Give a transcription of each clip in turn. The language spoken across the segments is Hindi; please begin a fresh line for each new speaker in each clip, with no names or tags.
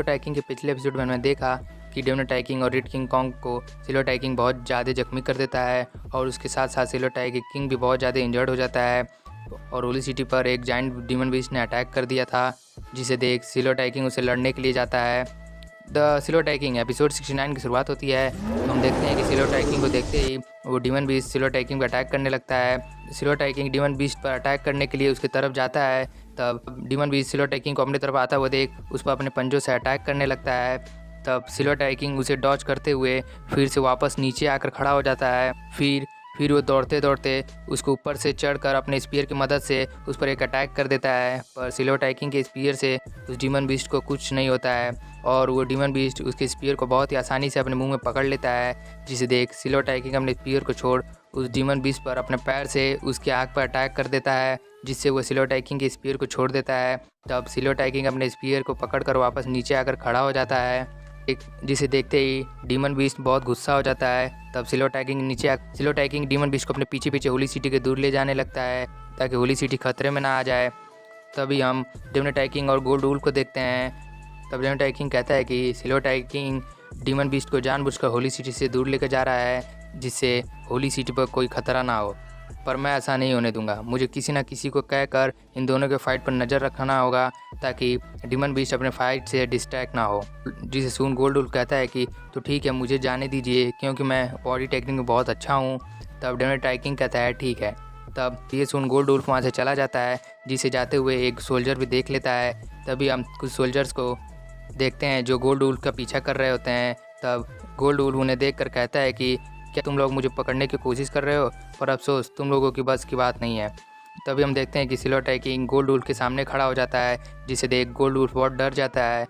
टाइकिंग के पिछले एपिसोड में मैंने देखा कि डेमन टाइकिंग और रेड किंग कॉन्ग को सिल्वर टाइकिंग बहुत ज़्यादा जख्मी कर देता है और उसके साथ साथ सिल्वर टाइकिंग किंग भी बहुत ज़्यादा इंजर्ड हो जाता है और होली सिटी पर एक जाइंट डीमन बीस्ट ने अटैक कर दिया था, जिसे देख सिल्वर टाइकिंग उसे लड़ने के लिए जाता है। द सिल्वर टाइकिंग एपिसोड 69 की शुरुआत होती है। तो हम देखते हैं कि सिल्वर टाइकिंग को देखते ही वो डीमन बीस्ट सिल्वर टाइकिंग पर अटैक करने लगता है। सिल्वर टाइकिंग डीमन बीस्ट पर अटैक करने के लिए उसकी तरफ जाता है, तब डीमन बीस्ट सिल्वर टाइकिंग को अपनी तरफ आता हुआ देख उस पर अपने पंजों से अटैक करने लगता है। तब सिल्वर टाइकिंग उसे डॉज करते हुए फिर से वापस नीचे आकर खड़ा हो जाता है। फिर वो दौड़ते दौड़ते उसको ऊपर से चढ़कर अपने स्पीयर की मदद से उस पर एक अटैक कर देता है, पर सिल्वर टाइकिंग के स्पीयर से उस डीमन बीस्ट को कुछ नहीं होता है और वो डीमन बीस्ट उसके स्पीयर को बहुत ही आसानी से अपने मुंह में पकड़ लेता है, जिसे देख सिल्वर टाइकिंग अपने स्पीयर को छोड़ उस डीमन बीस्ट पर अपने पैर से उसके आँख पर अटैक कर देता है, जिससे वो सिल्वर टाइकिंग के स्पीयर को छोड़ देता है। तब सिल्वर टाइकिंग अपने स्पीयर को पकड़कर वापस नीचे आकर खड़ा हो जाता है, जिसे देखते ही डीमन बीस्ट बहुत गुस्सा हो जाता है। तब सिल्वर टाइकिंग डीमन बीस्ट को अपने पीछे पीछे होली सिटी के दूर ले जाने लगता है ताकि होली सिटी खतरे में ना आ जाए। तभी हम डेमन टाइकिंग और गोल्ड वुल्फ को देखते हैं। तब डेमन टाइकिंग कहता है कि सिल्वर टाइकिंग डीमन बीस्ट को जानबूझकर होली सिटी से दूर लेकर जा रहा है, जिससे होली सिटी पर कोई खतरा ना हो, पर मैं ऐसा नहीं होने दूंगा। मुझे किसी ना किसी को कहकर इन दोनों के फाइट पर नज़र रखना होगा ताकि डीमन बीस्ट अपने फाइट से डिस्ट्रैक्ट ना हो, जिसे सुन गोल्ड वुल्फ कहता है कि तो ठीक है, मुझे जाने दीजिए क्योंकि मैं बॉडी टेक्निक में बहुत अच्छा हूँ। तब डेमन टाइकिंग कहता है ठीक है। तब ये सुन गोल्ड वुल्फ वहाँ से चला जाता है, जिसे जाते हुए एक सोल्जर भी देख लेता है। तभी हम कुछ सोल्जर्स को देखते हैं जो गोल्ड वुल्फ का पीछा कर रहे होते हैं। तब गोल्ड वुल्फ उन्हें देखकर कहता है कि क्या तुम लोग मुझे पकड़ने की कोशिश कर रहे हो, पर अफसोस तुम लोगों की बस की बात नहीं है। तभी हम देखते हैं कि सिल्वर टाइकिंग गोल्ड वुल्फ के सामने खड़ा हो जाता है, जिसे देख गोल्ड वुल्फ बहुत डर जाता है,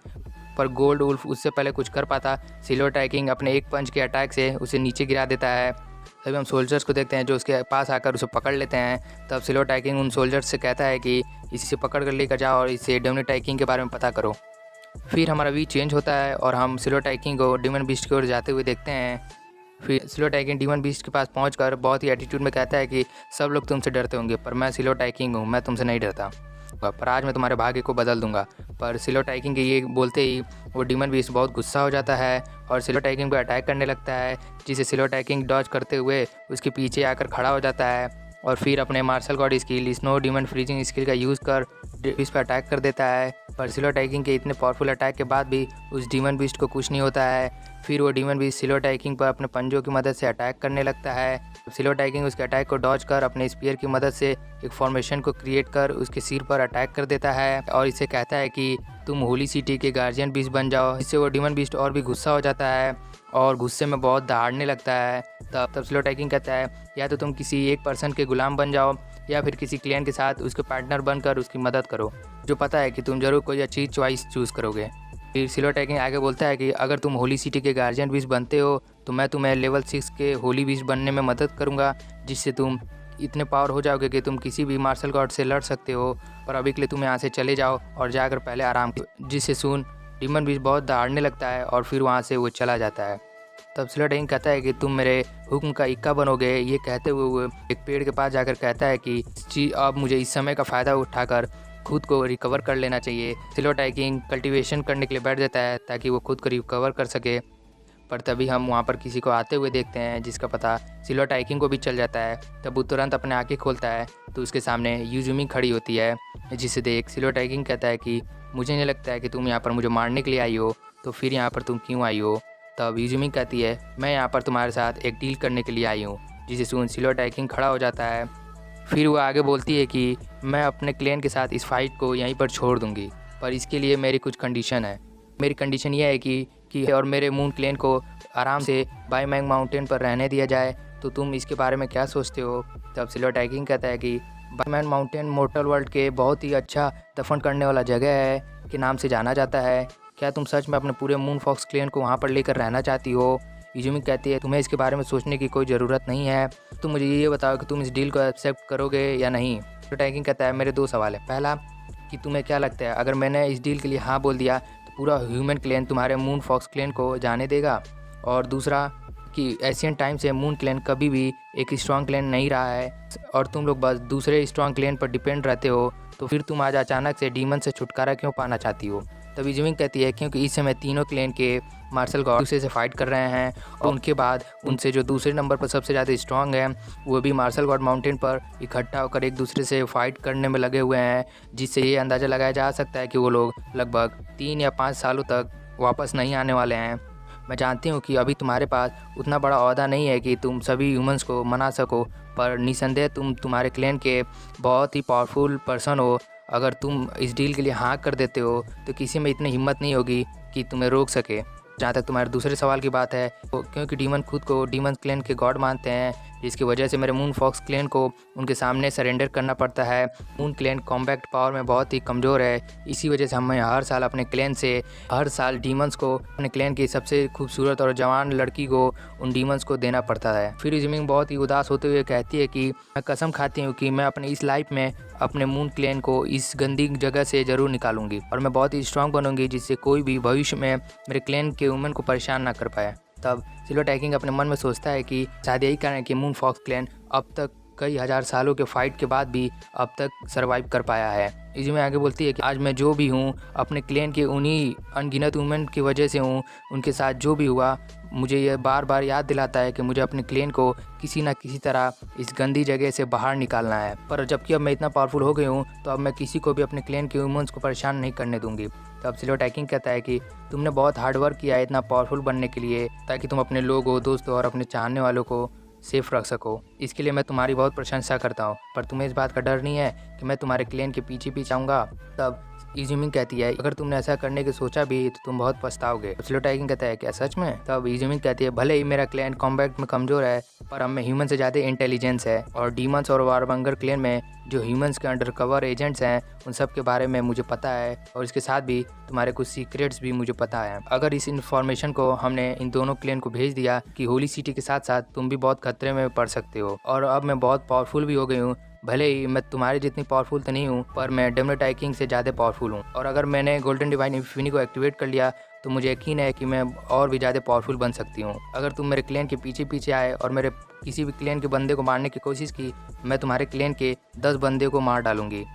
पर गोल्ड वुल्फ उससे पहले कुछ कर पाता सिल्वर टाइकिंग अपने एक पंच के अटैक से उसे नीचे गिरा देता है। तभी हम सोल्जर्स को देखते हैं जो उसके पास आकर उसे पकड़ लेते हैं। तब सिल्वर टाइकिंग उन सोल्जर्स से कहता है कि इसी से पकड़ कर लेकर जाओ और इसे डेमन टाइकिंग के बारे में पता करो। फिर हमारा वी चेंज होता है और हम सिल्वर टाइकिंग को डीमन बीस्ट की ओर जाते हुए देखते हैं। फिर सिल्वर टाइकिंग डीमन बीस्ट के पास पहुंचकर बहुत ही एटीट्यूड में कहता है कि सब लोग तुमसे डरते होंगे, पर मैं सिल्वर टाइकिंग हूँ, मैं तुमसे नहीं डरता, पर आज मैं तुम्हारे भाग्य को बदल दूंगा। पर सिल्वर टाइकिंग के ये बोलते ही वो डीमन बीस्ट बहुत गुस्सा हो जाता है और सिल्वर टाइकिंग पर अटैक करने लगता है, जिसे सिल्वर टाइकिंग डॉज करते हुए उसके पीछे आकर खड़ा हो जाता है और फिर अपने martial god skill snow demon freezing skill का यूज़ कर इस पर अटैक कर देता है। पर सिल्वर टाइकिंग के इतने पावरफुल अटैक के बाद भी उस डीमन बीस्ट को कुछ नहीं होता है। फिर वो डीमन बीस्ट सिल्वर टाइकिंग पर अपने पंजों की मदद से अटैक करने लगता है। सिल्वर टाइकिंग उसके अटैक को डॉज कर अपने स्पीयर की मदद से एक फॉर्मेशन को क्रिएट कर उसके सिर पर अटैक कर देता है और इसे कहता है कि तुम होली सिटी के गार्जियन बीस्ट बन जाओ। इससे वो डीमन बीस्ट और भी गुस्सा हो जाता है और गुस्से में बहुत दहाड़ने लगता है। तब सिल्वर टाइकिंग कहता है या तो तुम किसी एक पर्सन के गुलाम बन जाओ या फिर किसी क्लियंट के साथ उसके पार्टनर बनकर उसकी मदद करो, जो पता है कि तुम जरूर कोई अच्छी चॉइस चूज़ करोगे। फिर सिल्वर टाइकिंग आगे बोलता है कि अगर तुम होली सिटी के गार्जियन बीस्ट बनते हो तो मैं तुम्हें लेवल 6 के होली बीस्ट बनने में मदद करूंगा, जिससे तुम इतने पावर हो जाओगे कि तुम किसी भी मार्शल गॉड से लड़ सकते हो। पर अभी के लिए तुम यहाँ से चले जाओ और जाकर पहले आराम करो, जिससे सुन डीमन बीस्ट बहुत दहाड़ने लगता है और फिर वहाँ से वो चला जाता है। तब सिल्वर टाइकिंग कहता है कि तुम मेरे हुक्म का इक्का बनोगे। ये कहते हुए वो एक पेड़ के पास जाकर कहता है कि अब मुझे इस समय का फ़ायदा उठाकर खुद को रिकवर कर लेना चाहिए। सिल्वर टाइकिंग कल्टीवेशन करने के लिए बैठ जाता है ताकि वो खुद को रिकवर कर सके, पर तभी हम वहाँ पर किसी को आते हुए देखते हैं जिसका पता सिल्वर टाइकिंग को भी चल जाता है। तब वो तुरंत अपने आँखें खोलता है तो उसके सामने यूजुमी खड़ी होती है, जिसे देख सिल्वर टाइकिंग कहता है कि मुझे नहीं लगता है कि तुम यहाँ पर मुझे मारने के लिए आई हो, तो फिर यहाँ पर तुम क्यों आई हो। तब यूजुमी कहती है मैं यहाँ पर तुम्हारे साथ एक डील करने के लिए आई हूँ, जिसे सुन सिल्वर टाइकिंग खड़ा हो जाता है। फिर वो आगे बोलती है कि मैं अपने क्लियंट के साथ इस फाइट को यहीं पर छोड़ दूँगी, पर इसके लिए मेरी कुछ कंडीशन है। मेरी कंडीशन ये है कि और मेरे मून क्लियंट को आराम से बाईमैंग माउंटेन पर रहने दिया जाए, तो तुम इसके बारे में क्या सोचते हो। तब सिल्वर टाइकिंग कहता है कि बाईमैंग माउंटेन मोर्टल वर्ल्ड के बहुत ही अच्छा दफन करने वाला जगह है के नाम से जाना जाता है। क्या तुम सच में अपने पूरे मून फॉक्स क्लियंट को वहाँ पर लेकर रहना चाहती हो। यूजुमी कहती है तुम्हें इसके बारे में सोचने की कोई ज़रूरत नहीं है, तुम मुझे ये बताओ कि तुम इस डील को एक्सेप्ट करोगे या नहीं। सिल्वर टाइकिंग कहता है मेरे 2 सवाल है। पहला कि तुम्हें क्या लगता है अगर मैंने इस डील के लिए हाँ बोल दिया तो पूरा ह्यूमन क्लैन तुम्हारे मून फॉक्स क्लैन को जाने देगा, और दूसरा कि एशियंट टाइम से मून क्लैन कभी भी एक स्ट्रॉन्ग क्लैन नहीं रहा है और तुम लोग बस दूसरे स्ट्रॉन्ग क्लैन पर डिपेंड रहते हो, तो फिर तुम आज अचानक से डीमन से छुटकारा क्यों पाना चाहती हो। तब इजुमिंग कहती है क्योंकि इस समय तीनों क्लैन के मार्शल गॉड दूसरे से फाइट कर रहे हैं और उनके बाद उनसे जो दूसरे नंबर पर सबसे ज़्यादा स्ट्रांग है वो भी मार्शल गॉड माउंटेन पर इकट्ठा होकर एक दूसरे से फाइट करने में लगे हुए हैं, जिससे ये अंदाज़ा लगाया जा सकता है कि वो लोग लगभग 3 या 5 सालों तक वापस नहीं आने वाले हैं। मैं जानती हूँ कि अभी तुम्हारे पास उतना बड़ा ओहदा नहीं है कि तुम सभी ह्यूमंस को मना सको, पर निसंदेह तुम तुम्हारे क्लैन के बहुत ही पावरफुल पर्सन हो। अगर तुम इस डील के लिए हाँ कर देते हो तो किसी में इतनी हिम्मत नहीं होगी कि तुम्हें रोक सके। जहाँ तक तुम्हारे दूसरे सवाल की बात है, तो क्योंकि डीमन खुद को डीमन क्लैन के गॉड मानते हैं, जिसकी वजह से मेरे मून फॉक्स क्लैन को उनके सामने सरेंडर करना पड़ता है। मून क्लैन कॉम्बैट पावर में बहुत ही कमज़ोर है, इसी वजह से हमें हर साल अपने क्लैन से हर साल डीमंस को अपने क्लैन की सबसे खूबसूरत और जवान लड़की को उन डीमंस को देना पड़ता है। फिर इजुमिंग बहुत ही उदास होते हुए कहती है कि मैं कसम खाती हूँ कि मैं अपने इस लाइफ में अपने मून क्लैन को इस गंदी जगह से ज़रूर निकालूंगी और मैं बहुत ही स्ट्रांग बनूंगी, जिससे कोई भी भविष्य में मेरे क्लैन के वुमेन को परेशान ना कर पाए। तब सिल्वर टाइकिंग अपने मन में सोचता है कि शायद यही कारण है कि मून फॉक्स क्लैन अब तक कई हजार सालों के फाइट के बाद भी अब तक सरवाइव कर पाया है। इजुमे आगे बोलती है कि आज मैं जो भी हूँ अपने क्लैन के उन्हीं अनगिनत वुमेन की वजह से हूँ। उनके साथ जो भी हुआ मुझे यह बार बार याद दिलाता है कि मुझे अपने क्लैन को किसी न किसी तरह इस गंदी जगह से बाहर निकालना है। पर जबकि अब मैं इतना पावरफुल हो गई हूँ तो अब मैं किसी को भी अपने क्लैन के वुमेन्स को परेशान नहीं करने दूंगी। तब सिल्वर टाइकिंग कहता है कि तुमने बहुत हार्डवर्क किया है इतना पावरफुल बनने के लिए, ताकि तुम अपने लोगों, दोस्तों और अपने चाहने वालों को सेफ रख सको। इसके लिए मैं तुम्हारी बहुत प्रशंसा करता हूँ, पर तुम्हें इस बात का डर नहीं है कि मैं तुम्हारे क्लैन के पीछे पीछे आऊँगा। तब इजुमिंग कहती है अगर तुमने ऐसा करने की सोचा भी तो तुम बहुत पछताओगे। सिल्वर टाइकिंग कहता है क्या सच में? तब इजुमिंग कहती है भले ही मेरा क्लैन कॉम्बैट में कमज़ोर है, पर हम में ह्यूमन से ज़्यादा इंटेलिजेंस है और डीमंस और वारबंगर क्लैन में जो ह्यूमंस के अंडर कवर एजेंट्स हैं उन सब के बारे में मुझे पता है और इसके साथ भी तुम्हारे कुछ सीक्रेट्स भी मुझे पता है। अगर इस इन्फॉर्मेशन को हमने इन दोनों क्लैन को भेज दिया कि होली सिटी के साथ साथ तुम भी बहुत खतरे में पड़ सकते हो और अब मैं बहुत पावरफुल भी हो गई हूँ। भले ही मैं तुम्हारे जितनी पावरफुल तो नहीं हूँ, पर मैं डेमोटाई किंग से ज़्यादा पावरफुल हूँ और अगर मैंने गोल्डन डिवाइन इन्फिनी को एक्टिवेट कर लिया तो मुझे यकीन है कि मैं और भी ज़्यादा पावरफुल बन सकती हूँ। अगर तुम मेरे क्लैन के पीछे पीछे आए और मेरे किसी भी क्लैन के बंदे को मारने की कोशिश की, मैं तुम्हारे क्लैन के 10 बंदे को मार डालूंगी।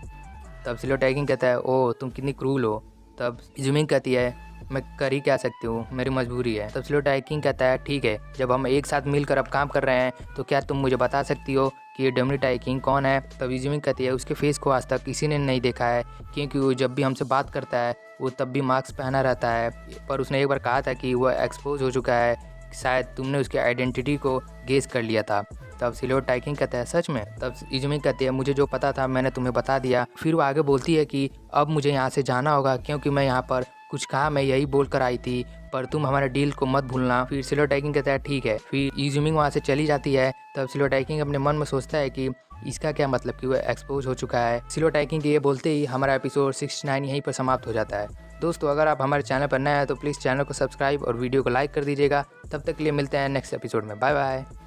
तब सिल्वर टाइकिंग कहता है ओह तुम कितनी क्रूल हो। तब इजुमिंग कहती है मैं कर ही क्या सकती हूँ, मेरी मजबूरी है। तब सिल्वर टाइकिंग कहता है ठीक है, जब हम एक साथ मिलकर अब काम कर रहे हैं तो क्या तुम मुझे बता सकती हो कि ये डेमोटाई किंग कौन है? तब इजुमिंग कहती है उसके फेस को आज तक किसी ने नहीं देखा है, क्योंकि वो जब भी हमसे बात करता है वो तब भी मास्क पहना रहता है, पर उसने एक बार कहा था कि वो एक्सपोज हो चुका है, शायद तुमने उसकी आइडेंटिटी को गेस कर लिया था। तब सिल्वर टाइकिंग कहता है सच में? तब इजुमिंग कहती है मुझे जो पता था मैंने तुम्हें बता दिया। फिर वो आगे बोलती है कि अब मुझे यहाँ से जाना होगा क्योंकि मैं यहाँ पर कुछ काम है यही बोल कर आई थी, पर तुम हमारे डील को मत भूलना। फिर सिल्वर टाइकिंग कहता है ठीक है। फिर इजुमिंग वहाँ से चली जाती है। तब सिल्वर टाइकिंग अपने मन में सोचता है कि इसका क्या मतलब कि वो एक्सपोज हो चुका है। सिल्वर टाइकिंग ये बोलते ही हमारा एपिसोड 69 यहीं पर समाप्त हो जाता है। दोस्तों अगर आप हमारे चैनल पर नए हैं तो प्लीज़ चैनल को सब्सक्राइब और वीडियो को लाइक कर दीजिएगा। तब तक के लिए मिलते हैं नेक्स्ट एपिसोड में। Bye bye.